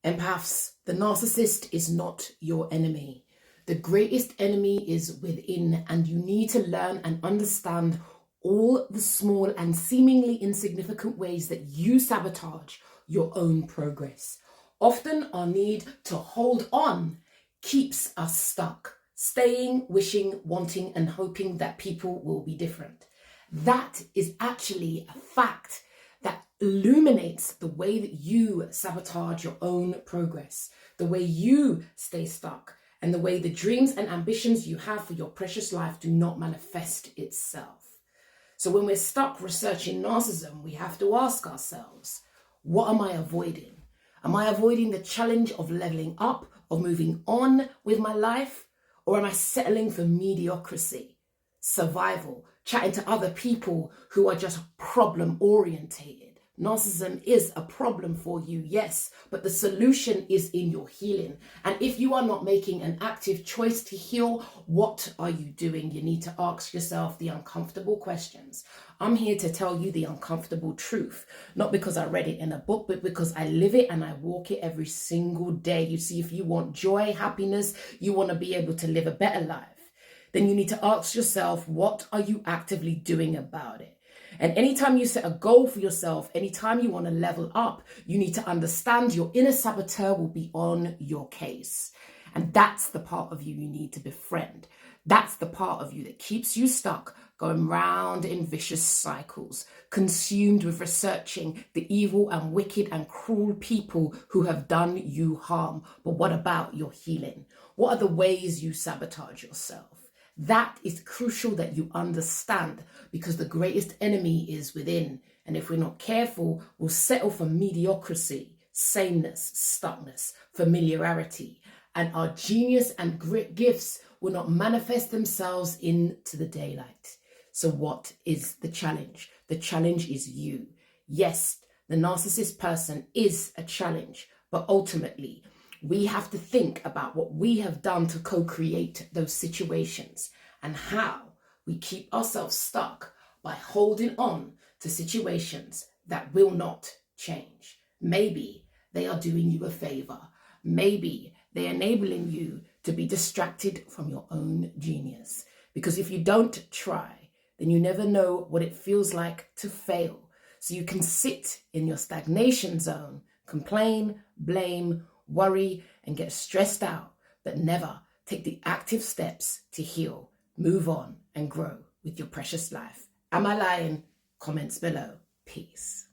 Empaths, the narcissist is not your enemy. The greatest enemy is within, and you need to learn and understand all the small and seemingly insignificant ways that you sabotage your own progress. Often our need to hold on keeps us stuck, staying, wishing, wanting, and hoping that people will be different. That is actually a fact that illuminates the way that you sabotage your own progress, the way you stay stuck, and the way the dreams and ambitions you have for your precious life do not manifest itself. So when we're stuck researching narcissism, we have to ask ourselves, what am I avoiding? Am I avoiding the challenge of leveling up, of moving on with my life? Or am I settling for mediocrity, survival, chatting to other people who are just problem orientated? Narcissism is a problem for you, yes, but the solution is in your healing. And if you are not making an active choice to heal, what are you doing? You need to ask yourself the uncomfortable questions. I'm here to tell you the uncomfortable truth, not because I read it in a book, but because I live it and I walk it every single day. You see, if you want joy, happiness, you want to be able to live a better life, then you need to ask yourself, what are you actively doing about it? And anytime you set a goal for yourself, anytime you want to level up, you need to understand your inner saboteur will be on your case. And that's the part of you need to befriend. That's the part of you that keeps you stuck, going round in vicious cycles, consumed with researching the evil and wicked and cruel people who have done you harm. But what about your healing? What are the ways you sabotage yourself? That is crucial that you understand, because the greatest enemy is within. And if we're not careful, we'll settle for mediocrity, sameness, stuckness, familiarity, and our genius and great gifts will not manifest themselves into the daylight. So what is the challenge? The challenge is you. Yes, the narcissist person is a challenge, but ultimately, we have to think about what we have done to co-create those situations and how we keep ourselves stuck by holding on to situations that will not change. Maybe they are doing you a favor. Maybe they're enabling you to be distracted from your own genius. Because if you don't try, then you never know what it feels like to fail. So you can sit in your stagnation zone, complain, blame, worry, and get stressed out, but never take the active steps to heal, move on, and grow with your precious life. Am I lying? Comments below. Peace.